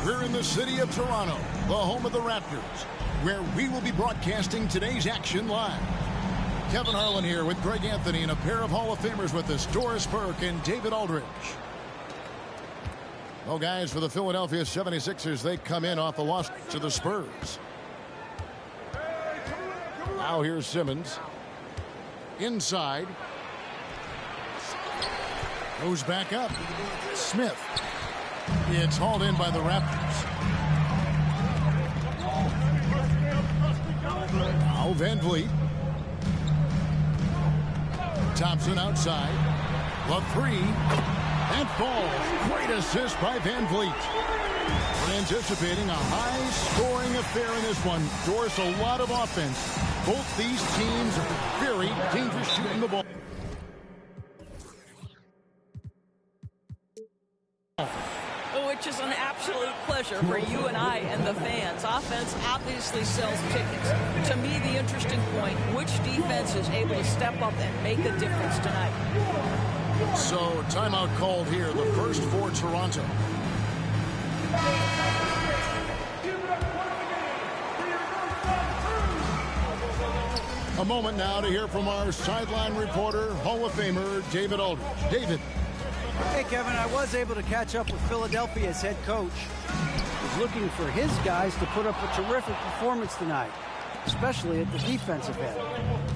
We're in the city of Toronto, the home of the Raptors, where we will be broadcasting today's action live. Kevin Harlan here with Greg Anthony and a pair of Hall of Famers with us, Doris Burke and David Aldridge. Well, guys, for the Philadelphia 76ers, they come in off a loss to the Spurs. Now here's Simmons. Inside. Goes back up. Smith. It's hauled in by the Raptors. Now Van Vliet. Thompson outside. The three. And falls. Great assist by Van Vliet. We're anticipating a high-scoring affair in this one. Doris, a lot of offense. Both these teams are very dangerous shooting the ball. Which is an absolute pleasure for you and I and the fans. Offense obviously sells tickets. To me, the interesting point, which defense is able to step up and make a difference tonight? So, timeout called here, the first for Toronto. A moment now to hear from our sideline reporter, Hall of Famer, David Aldridge. David. Hey, Kevin, I was able to catch up with Philadelphia's head coach. He's looking for his guys to put up a terrific performance tonight, especially at the defensive end.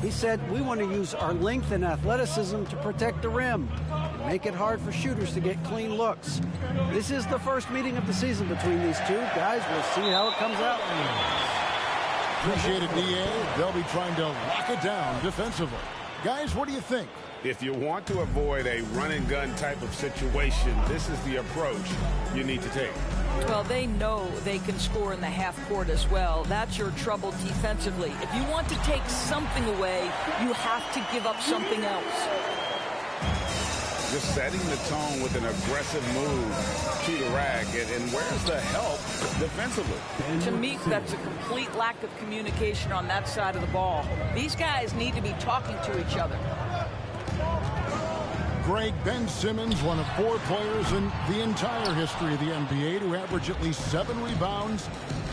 He said, we want to use our length and athleticism to protect the rim and make it hard for shooters to get clean looks. This is the first meeting of the season between these two. Guys, we'll see how it comes out. Appreciate it, D.A. They'll be trying to lock it down defensively. Guys, what do you think? If you want to avoid a run-and-gun type of situation, this is the approach you need to take. Well, they know they can score in the half court as well. That's your trouble defensively. If you want to take something away, you have to give up something else. Just setting the tone with an aggressive move to the rack. And where's the help defensively? To me, that's a complete lack of communication on that side of the ball. These guys need to be talking to each other. Greg, Ben Simmons, one of 4 players in the entire history of the NBA to average at least 7 rebounds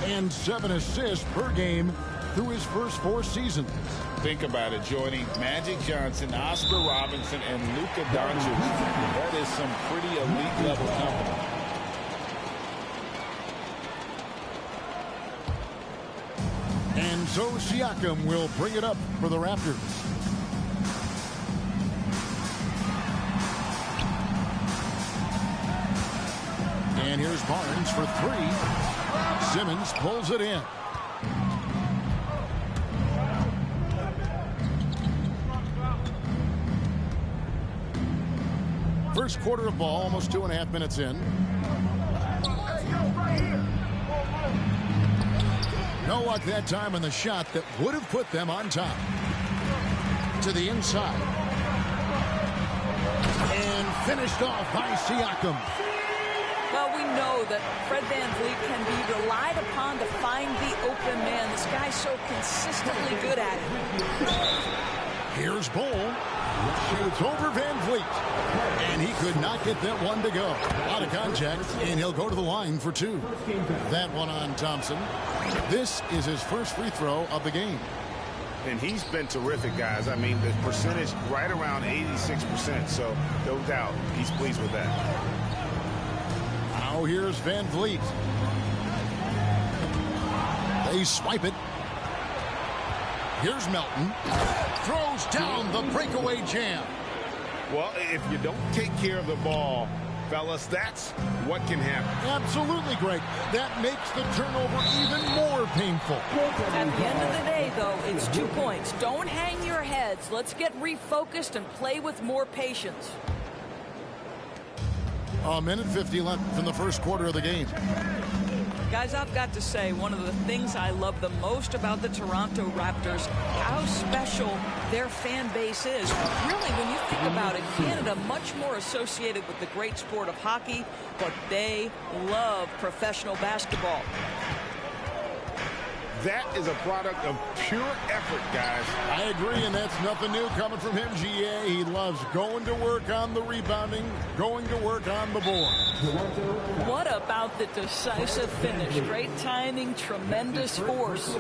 and 7 assists per game through his first 4 seasons. Think about it, joining Magic Johnson, Oscar Robinson, and Luka Doncic. That is some pretty elite level company. So Siakam will bring it up for the Raptors. And here's Barnes for three. Simmons pulls it in. First quarter of ball, almost 2.5 minutes in. No luck that time on the shot that would have put them on top. To the inside. And finished off by Siakam. Well, we know that Fred VanVleet can be relied upon to find the open man. This guy's so consistently good at it. Here's Bull. Shoots over VanVleet. And he could not get that one to go. Out of contact, and he'll go to the line for two. That one on Thompson. This is his first free throw of the game. And he's been terrific, guys. I mean, the percentage right around 86%, so no doubt he's pleased with that. Now here's VanVleet. They swipe it. Here's Melton. Throws down the breakaway jam. Well, if you don't take care of the ball, fellas, that's what can happen. Absolutely, Greg. That makes the turnover even more painful. At the end of the day, though, it's 2 points. Don't hang your heads. Let's get refocused and play with more patience. A minute 50 left in the first quarter of the game. Guys, I've got to say, one of the things I love the most about the Toronto Raptors, how special their fan base is. Really, when you think about it, Canada much more associated with the great sport of hockey, but they love professional basketball. That is a product of pure effort, guys. I agree, and that's nothing new coming from him, GA. He loves going to work on the rebounding, going to work on the board. What about the decisive finish? Great timing, tremendous force.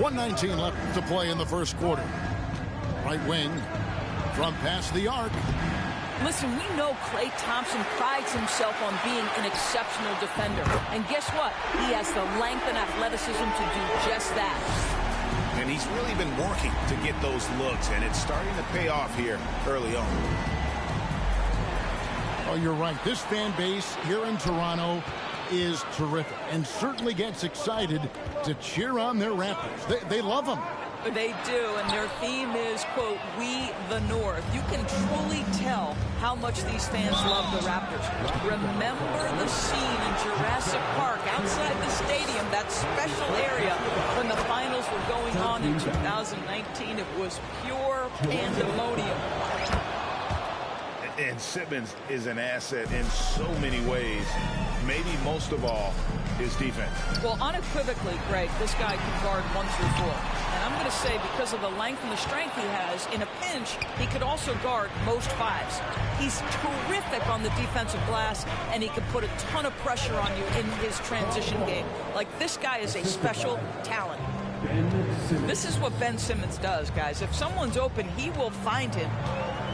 1:19 left to play in the first quarter. Right wing from past the arc. Listen, we know Klay Thompson prides himself on being an exceptional defender. And guess what? He has the length and athleticism to do just that. And he's really been working to get those looks, and it's starting to pay off here early on. Oh, you're right. This fan base here in Toronto is terrific and certainly gets excited to cheer on their Raptors. They love them. They do, and their theme is, quote, "We the North." You can truly tell how much these fans love the Raptors. Remember the scene in Jurassic Park outside the stadium, that special area when the finals were going on in 2019. It was pure pandemonium. And Simmons is an asset in so many ways. Maybe most of all, his defense. Well, unequivocally, Greg, this guy can guard 1 through 4. And I'm going to say because of the length and the strength he has, in a pinch, he could also guard most 5s. He's terrific on the defensive glass, and he can put a ton of pressure on you in his transition game. Like, this guy is a special talent. This is what Ben Simmons does, guys. If someone's open, he will find him.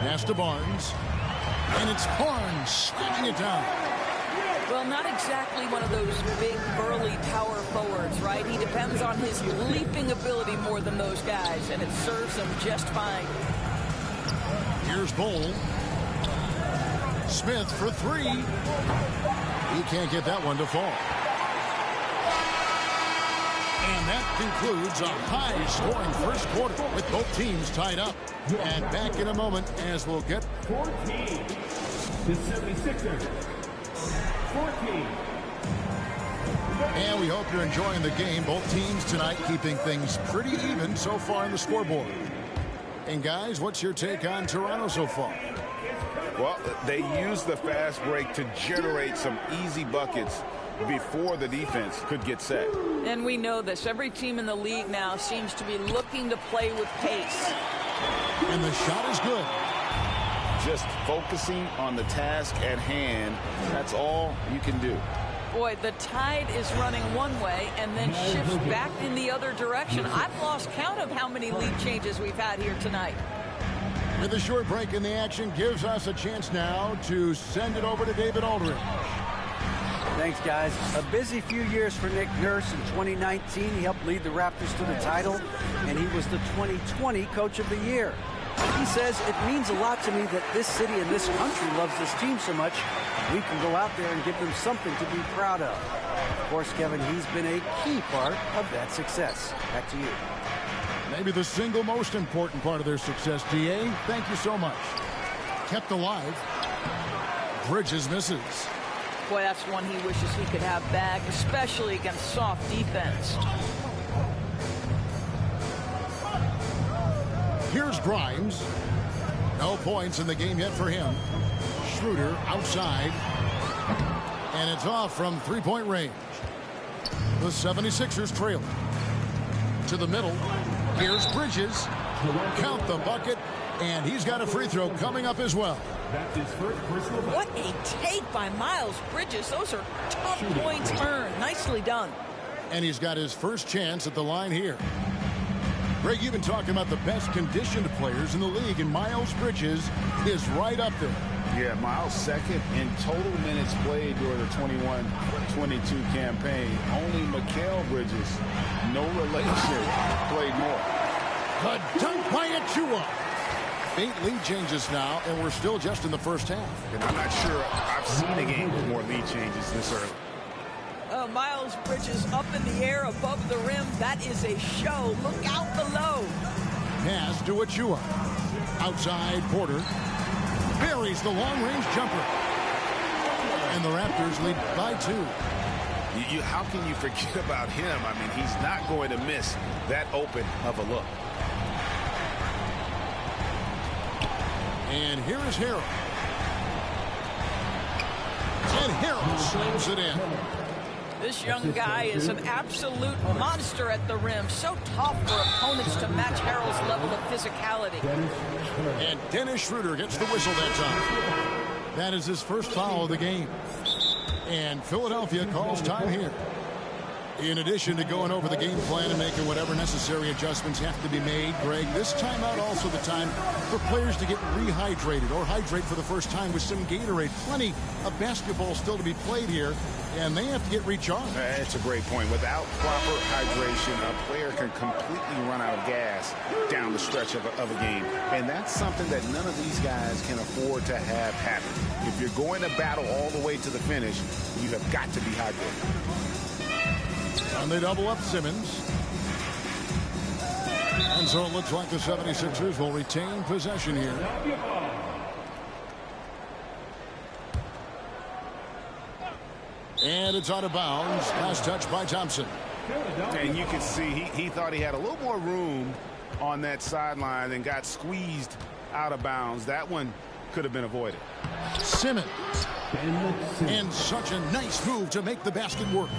Pass to Barnes. And it's Barnes slamming it down. Well, not exactly one of those big, burly power forwards, right? He depends on his leaping ability more than those guys, and it serves him just fine. Here's Bull. Smith for 3. He can't get that one to fall. And that concludes a high-scoring first quarter with both teams tied up. And back in a moment as we'll get 14. The 76ers. 14. And we hope you're enjoying the game. Both teams tonight keeping things pretty even so far in the scoreboard. And guys, what's your take on Toronto so far? Well, they use the fast break to generate some easy buckets before the defense could get set. And we know this. Every team in the league now seems to be looking to play with pace. And the shot is good. Just focusing on the task at hand, that's all you can do. Boy, the tide is running one way and then shifts back in the other direction. I've lost count of how many lead changes we've had here tonight. With a short break in the action gives us a chance now to send it over to David Aldridge. Thanks, guys. A busy few years for Nick Nurse. In 2019, he helped lead the Raptors to the title, and he was the 2020 Coach of the Year. He says, it means a lot to me that this city and this country loves this team so much. We can go out there and give them something to be proud of. Of course, Kevin, he's been a key part of that success. Back to you. Maybe the single most important part of their success, DA. Thank you so much. Kept alive. Bridges misses. Boy, that's one he wishes he could have back, especially against soft defense. Here's Grimes. No points in the game yet for him. Schroeder outside. And it's off from three-point range. The 76ers trail. To the middle. Here's Bridges. Count the bucket. And he's got a free throw coming up as well. That's his first personal best. What a take by Miles Bridges. Those are tough points earned. Nicely done. And he's got his first chance at the line here. Greg, you've been talking about the best conditioned players in the league, and Miles Bridges is right up there. Yeah, Miles second in total minutes played during the 21-22 campaign. Only Mikal Bridges, no relation, played more. The dunk by Achua. 8 lead changes now, and we're still just in the first half. And I'm not sure I've seen a game with more lead changes this early. Miles Bridges up in the air above the rim. That is a show. Look out below. Pass to Achua. Outside, Porter. Buries the long-range jumper. And the Raptors lead by 2. How can you forget about him? I mean, he's not going to miss that open of a look. And here is Harrell. And Harrell slams it in. This young guy is an absolute monster at the rim. So tough for opponents to match Harrell's level of physicality. And Dennis Schroeder gets the whistle that time. That is his first foul of the game. And Philadelphia calls time here. In addition to going over the game plan and making whatever necessary adjustments have to be made, Greg, this timeout also the time for players to get rehydrated or hydrate for the first time with some Gatorade. Plenty of basketball still to be played here, and they have to get recharged. That's a great point. Without proper hydration, a player can completely run out of gas down the stretch of a game. And that's something that none of these guys can afford to have happen. If you're going to battle all the way to the finish, you have got to be hydrated. And they double up Simmons. And so it looks like the 76ers will retain possession here. And it's out of bounds. Last touch by Thompson. And you can see he thought he had a little more room on that sideline and got squeezed out of bounds. That one could have been avoided. Simmons. And such a nice move to make the basket work.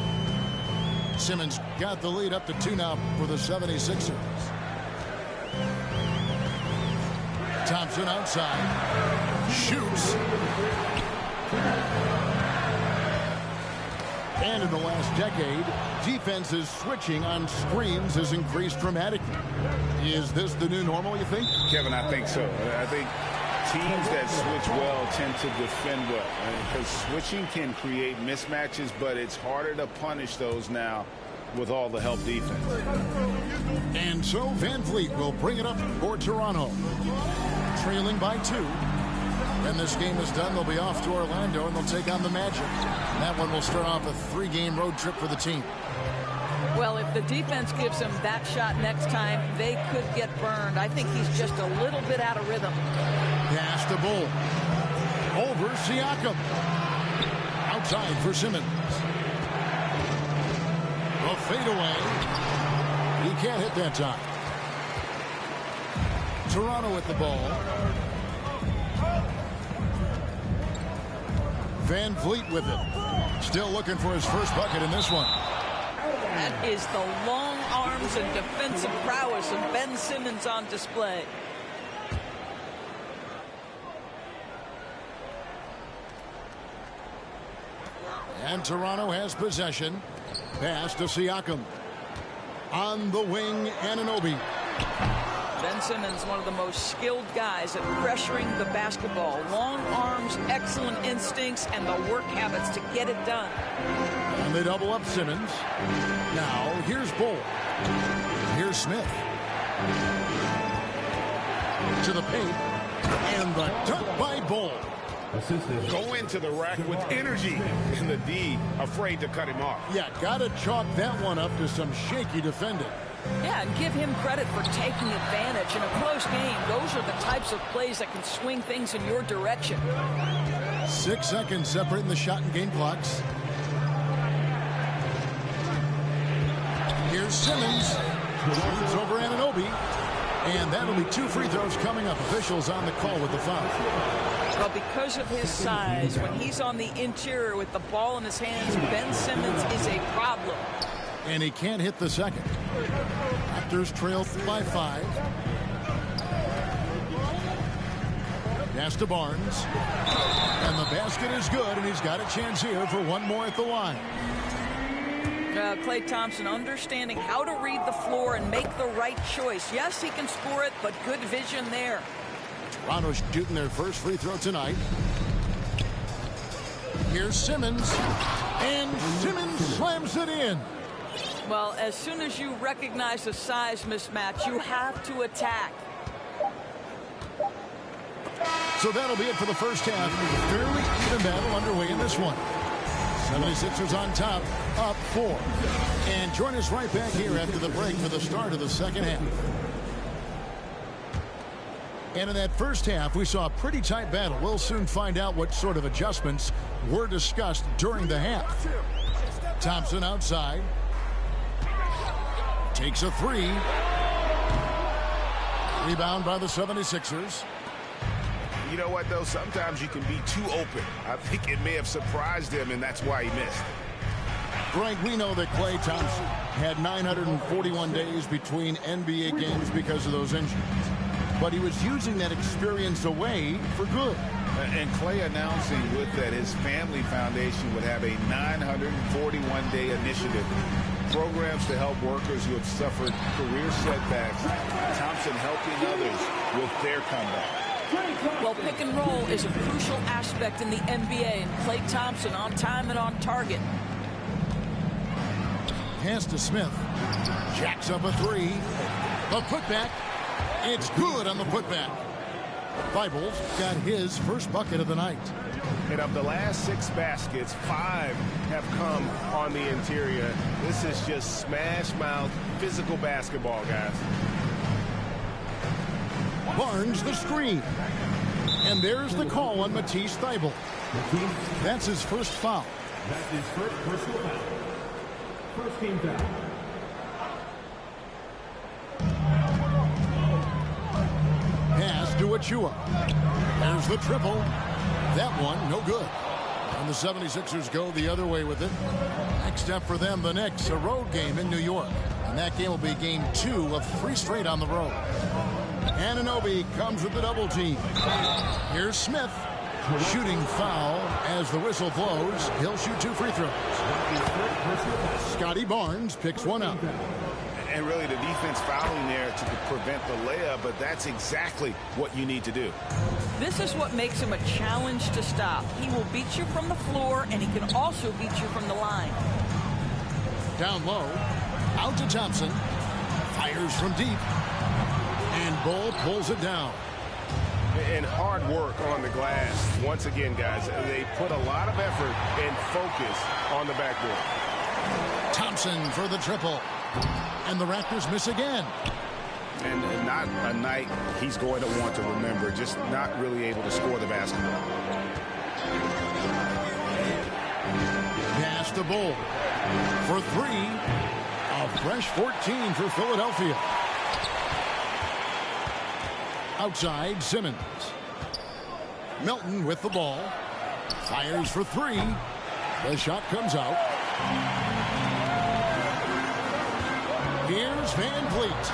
Simmons got the lead up to 2 now for the 76ers. Thompson outside. Shoots. And in the last decade, defenses switching on screens has increased dramatically. Is this the new normal, you think? Kevin, I think so. I think teams that switch well tend to defend well. Because switching can create mismatches, but it's harder to punish those now with all the help defense. And so Van Vliet will bring it up for Toronto. Trailing by 2. When this game is done, they'll be off to Orlando, and they'll take on the Magic. That one will start off a 3-game road trip for the team. Well, if the defense gives him that shot next time, they could get burned. I think he's just a little bit out of rhythm. Pass to Bull. Over Siakam. Outside for Simmons. A fadeaway. He can't hit that time. Toronto with the ball. Van Vliet with it. Still looking for his first bucket in this one. That is the long arms and defensive prowess of Ben Simmons on display. And Toronto has possession. Pass to Siakam. On the wing, Anunoby. Ben Simmons, one of the most skilled guys at pressuring the basketball. Long arms, excellent instincts, and the work habits to get it done. And they double up Simmons. Now, here's Bull. Here's Smith. To the paint. And the dunk by Bull. Go into the rack with energy. And the D afraid to cut him off. Yeah, got to chalk that one up to some shaky defending. Yeah, and give him credit for taking advantage in a close game. Those are the types of plays that can swing things in your direction. 6 seconds separating the shot and game clocks. Here's Simmons. Shoots over Anunoby. And that'll be 2 free throws coming up. Officials on the call with the foul. Well, because of his size, when he's on the interior with the ball in his hands, Ben Simmons is a problem. And he can't hit the second. Raptors trail by 5. Pass to Barnes. And the basket is good, and he's got a chance here for one more at the line. Klay Thompson understanding how to read the floor and make the right choice. Yes, he can score it, but good vision there. Toronto's shooting their first free throw tonight. Here's Simmons. And Simmons slams it in. Well, as soon as you recognize the size mismatch, you have to attack. So that'll be it for the first half. Fairly even battle underway in this one. 76ers on top, up 4. And join us right back here after the break for the start of the second half. And in that first half, we saw a pretty tight battle. We'll soon find out what sort of adjustments were discussed during the half. Thompson outside. Takes a 3. Rebound by the 76ers. You know what, though? Sometimes you can be too open. I think it may have surprised him, and that's why he missed. Frank, we know that Klay Thompson had 941 days between NBA games because of those injuries. But he was using that experience away for good. And Klay announcing with that his family foundation would have a 941-day initiative. Programs to help workers who have suffered career setbacks. Thompson helping others with their comeback. Well, pick and roll is a crucial aspect in the NBA, and Klay Thompson on time and on target. Pass to Smith. Jacks up a 3. The putback. It's good on the putback. Thibault's got his first bucket of the night. And of the last 6 baskets, 5 have come on the interior. This is just smash mouth physical basketball, guys. Barnes the screen. And there's the call on Matisse Thybulle. That's his first foul. That's his first personal foul. First team foul. Pass to Achua. There's the triple. That one, no good. And the 76ers go the other way with it. Next step for them, the Knicks, a road game in New York. And that game will be game 2 of 3 straight on the road. Anunoby comes with the double team. Here's Smith. Shooting foul as the whistle blows. He'll shoot 2 free throws. Scotty Barnes picks one up. And really the defense fouling there to prevent the layup, but that's exactly what you need to do. This is what makes him a challenge to stop. He will beat you from the floor, and he can also beat you from the line. Down low. Out to Thompson. Fires from deep. And Bull pulls it down. And hard work on the glass. Once again, guys, they put a lot of effort and focus on the backboard. Thompson for the triple. And the Raptors miss again. And not a night he's going to want to remember. Just not really able to score the basketball. Pass to Bull. For 3. A fresh 14 for Philadelphia. Outside, Simmons. Melton with the ball. Fires for 3. The shot comes out. Here's Van Vliet.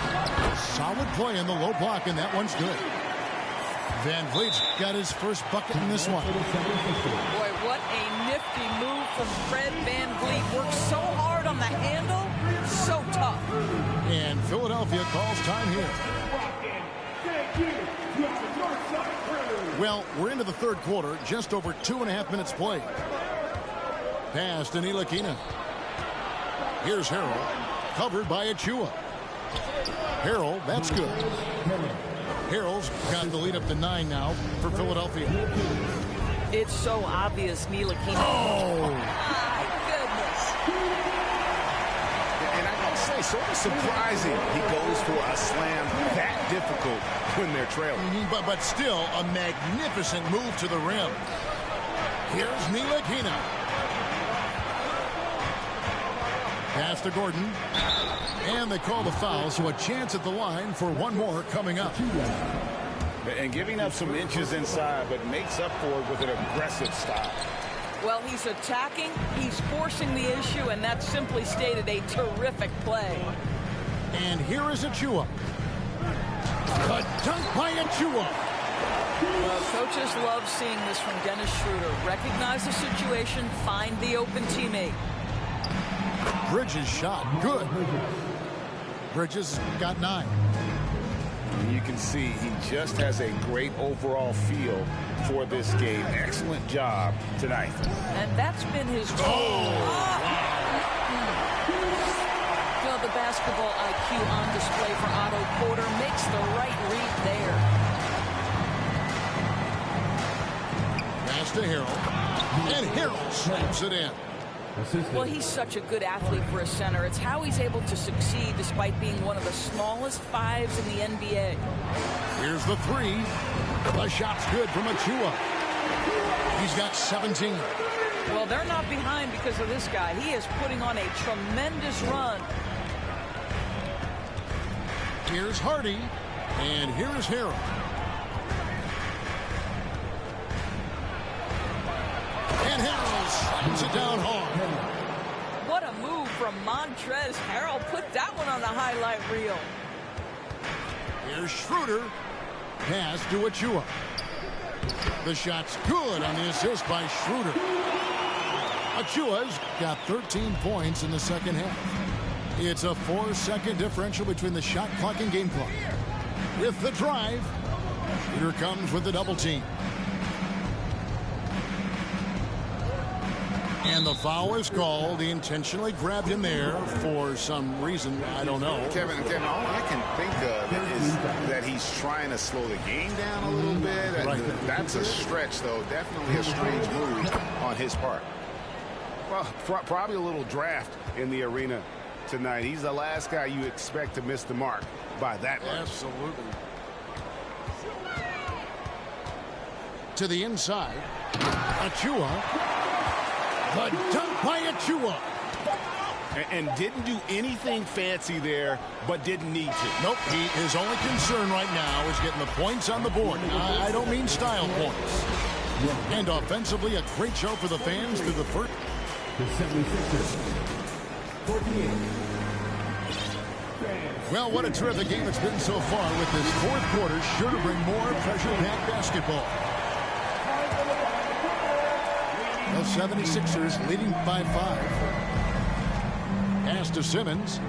Solid play in the low block, and that one's good. Van Vliet's got his first bucket in this one. Boy, what a nifty move from Fred Van Vliet. Works so hard on the handle, so tough. And Philadelphia calls time here. Well, we're into the third quarter, just over 2.5 minutes played. Pass to Ntilikina. Here's Harrell, covered by Achua. Harrell, that's good. Harrell's got the lead up to 9 now for Philadelphia. It's so obvious Ntilikina. Oh! My goodness. And I gotta say, sort of surprising he goes for a slam that difficult when they're trailing. But still, a magnificent move to the rim. Here's Ntilikina. Pass to Gordon. And they call the foul, so a chance at the line for one more coming up. And giving up some inches inside, but makes up for it with an aggressive style. Well, he's attacking, he's forcing the issue, and that's simply stated a terrific play. And here is Achua. A dunk by Achua. Well, coaches love seeing this from Dennis Schroeder. Recognize the situation, find the open teammate. Bridges shot, good. Bridges got 9. And you can see he just has a great overall feel for this game. Excellent job tonight. And that's been his goal. Well, the basketball IQ on display for Otto Porter makes the right read there. Pass to Harrell. And Harrell slaps it in. Well, he's such a good athlete for a center. It's how he's able to succeed despite being one of the smallest 5s in the NBA. Here's the 3. The shot's good from Achua. He's got 17. Well, they're not behind because of this guy. He is putting on a tremendous run. Here's Hardy. And here's Harrell. And Harrell slams it down hard. What a move from Montrezl Harrell. Put that one on the highlight reel. Here's Schroeder. Pass to Achua. The shot's good on the assist by Schroeder. Achua's got 13 points in the second half. It's a 4-second differential between the shot clock and game clock. With the drive, Schroeder comes with the double team. And the foul is called. He intentionally grabbed him there for some reason. I don't know. Kevin, all I can think of is that he's trying to slow the game down a little bit. Right. That's a stretch, though. Definitely a strange move on his part. Well, probably a little draft in the arena tonight. He's the last guy you expect to miss the mark by that much. Absolutely. To the inside. Achua. The dunk by Achua. And didn't do anything fancy there, but didn't need to. Nope. His only concern right now is getting the points on the board. I don't mean style points. And offensively, a great show for the fans through the first. The 76ers. 48. Well, what a terrific game it's been so far, with this fourth quarter sure to bring more pressure-packed basketball. The 76ers leading by 5. Pass to Simmons.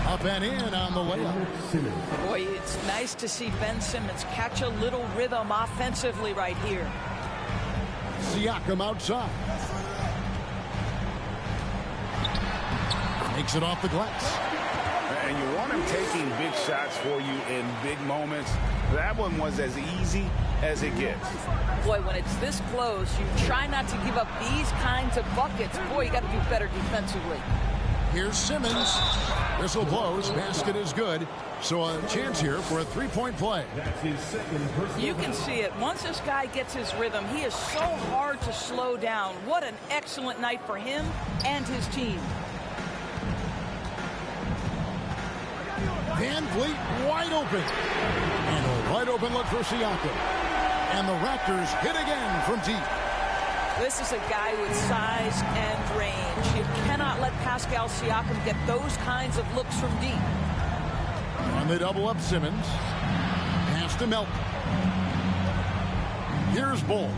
Up and in on the layup. Boy, it's nice to see Ben Simmons catch a little rhythm offensively right here. Siakam outside. Makes it off the glass. And you want him taking big shots for you in big moments. That one was as easy as it gets. Boy, when it's this close, you try not to give up these kinds of buckets. Boy, you got to do better defensively. Here's Simmons. Whistle blows. Basket is good. So a chance here for a three-point play. That's his second personal You can see it. Once this guy gets his rhythm, he is so hard to slow down. What an excellent night for him and his team. Van Vliet wide open. And a wide open look for Siakam. And the Raptors hit again from deep. This is a guy with size and range. You cannot let Pascal Siakam get those kinds of looks from deep. And they double up Simmons. Pass to Melton. Here's Bull.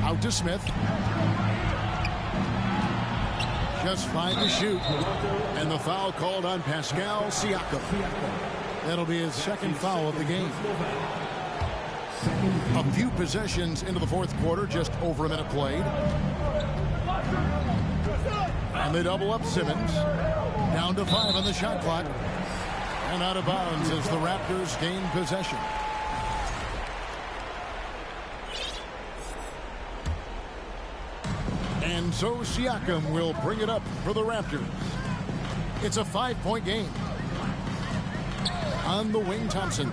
Out to Smith. Just 5 to shoot. And the foul called on Pascal Siakam. That'll be his second foul of the game. A few possessions into the fourth quarter, just over a minute played. And they double up Simmons. Down to 5 on the shot clock. And out of bounds as the Raptors gain possession. And so Siakam will bring it up for the Raptors. It's a 5-point game. On the wing, Thompson.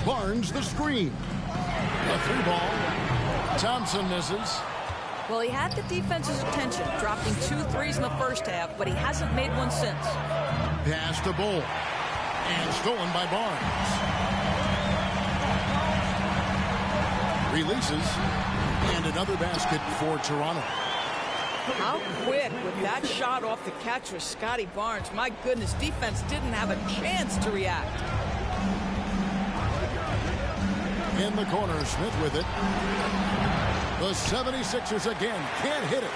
Barnes the screen. A 3-ball. Thompson misses. Well, he had the defense's attention, dropping 2 threes in the first half, but he hasn't made one since. Pass to Bull. And stolen by Barnes. Releases. And another basket for Toronto. How quick with that shot off the catch was Scotty Barnes. My goodness, defense didn't have a chance to react. In the corner, Smith with it. The 76ers again can't hit it.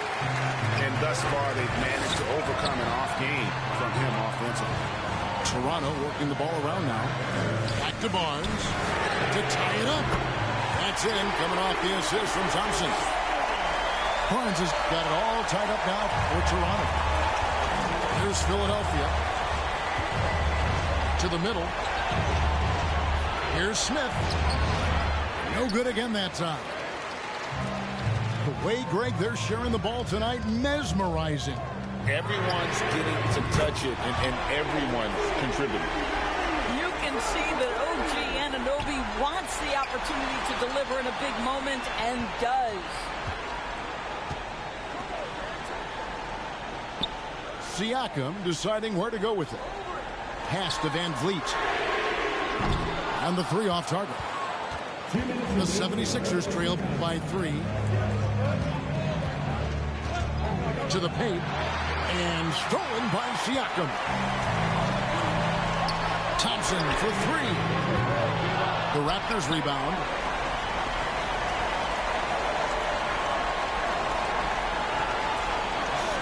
And thus far, they've managed to overcome an off game from him offensively. Toronto working the ball around now. Back to Barnes to tie it up. That's in, coming off the assist from Thompson. Barnes has got it all tied up now for Toronto. Here's Philadelphia. To the middle. Here's Smith. No good again that time. The way, Greg, they're sharing the ball tonight, mesmerizing. Everyone's getting to touch it, and everyone's contributing. You can see that OG Anunoby wants the opportunity to deliver in a big moment and does. Siakam deciding where to go with it. Pass to Van Vliet. And the 3 off target. The 76ers trail by 3. To the paint. And stolen by Siakam. Thompson for 3. The Raptors rebound.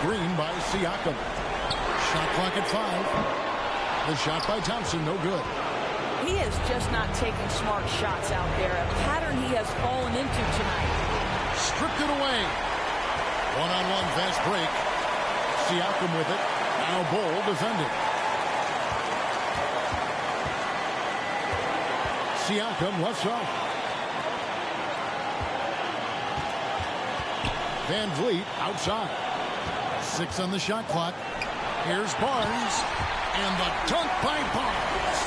Green by Siakam. Shot clock at 5. The shot by Thompson, no good. He is just not taking smart shots out there, a pattern he has fallen into tonight. Stripped it away. One-on-one fast break. Siakam with it. Now Bull defending. Siakam left side. Van Vliet outside. 6 on the shot clock. Here's Barnes. And the dunk by Barnes.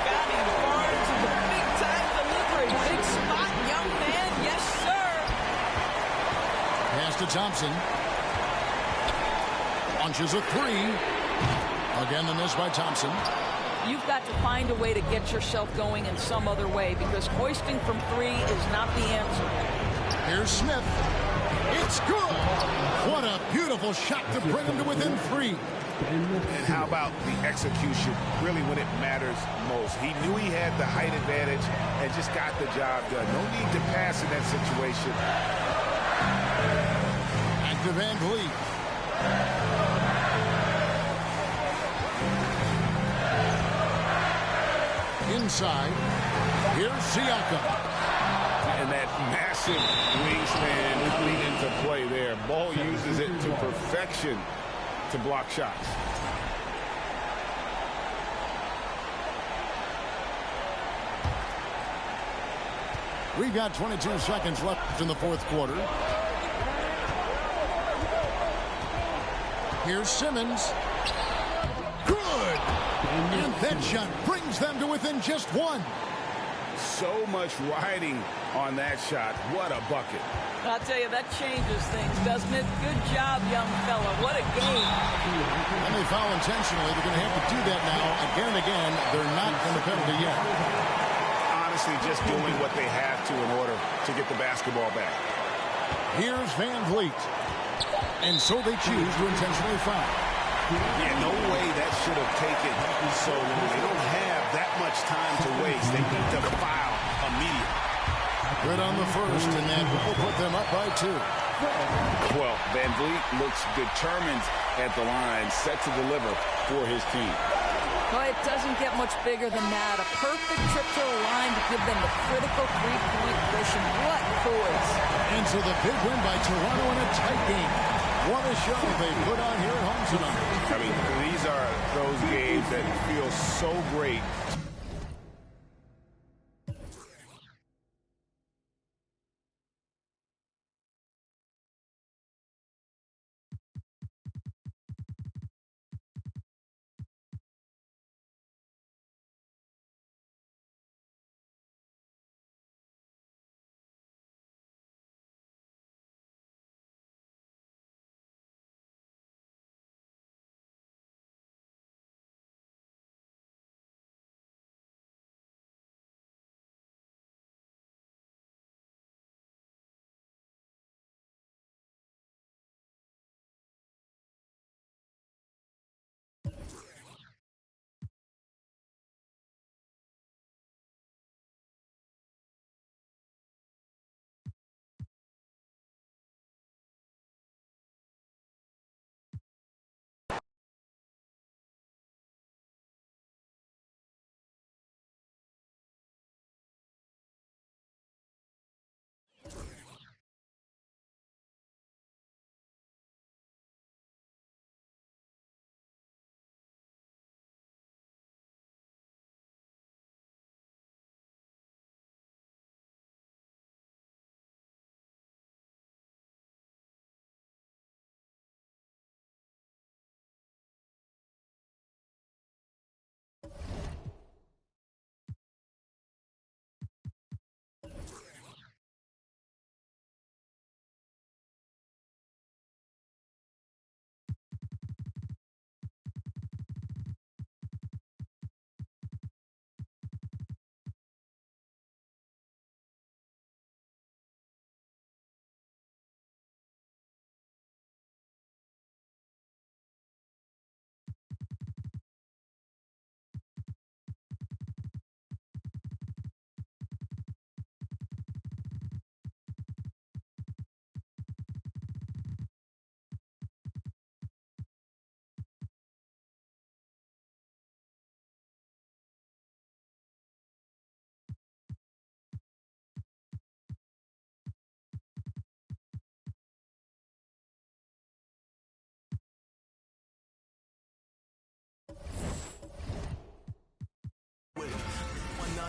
Scotty Barnes with a big-time delivery. Big spot, young man. Yes, sir. Pass to Thompson. Launches a 3. Again, the miss by Thompson. You've got to find a way to get yourself going in some other way because hoisting from 3 is not the answer. Here's Smith. It's good. What a beautiful shot to bring him to within 3. And how about the execution, really when it matters most? He knew he had the height advantage and just got the job done. No need to pass in that situation. Back to Van Vliet. Inside. Here's Siakam. And that massive wingspan coming into play there. Ball uses it to perfection to block shots. We've got 22 seconds left in the fourth quarter. Here's Simmons. Good! And that shot brings them to within just 1. So much riding on that shot. What a bucket. I'll tell you, that changes things, doesn't it? Good job, young fella. What a game. And they foul intentionally. They're going to have to do that now again and again. They're not in the penalty yet. Honestly, just doing what they have to in order to get the basketball back. Here's Van Vliet. And so they choose to intentionally foul. Yeah, no way that should have taken so long. They don't have that much time to waste. They need to foul immediately. Good on the first, and that will put them up by 2. Well, Van Vliet looks determined at the line, set to deliver for his team. Well, it doesn't get much bigger than that. A perfect trip to the line to give them the critical three-point cushion. What poise. And so the big win by Toronto in a tight game. What a show they put on here at home tonight. I mean, these are those games that feel so great.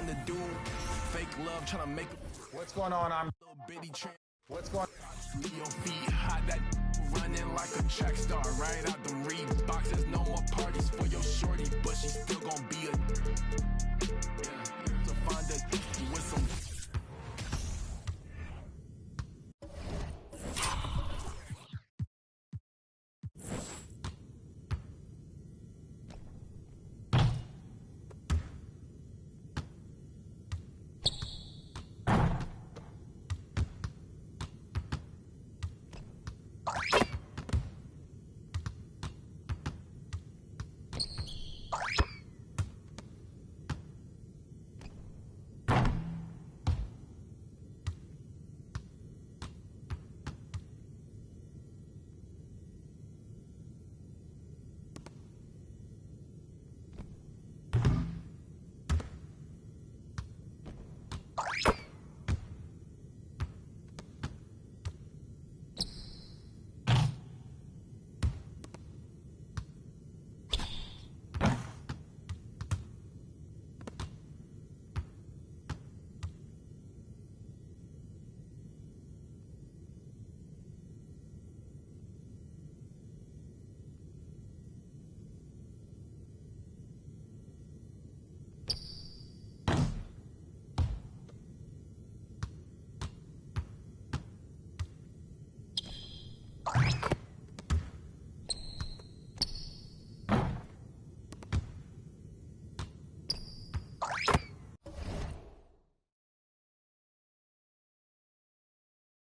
To do fake love, trying to make what's going on? I'm little bitty tramp. what's going Leave your feet hot, that running like a track star, right out the Reeboks. There's no more parties for your shorty, but she still gonna be a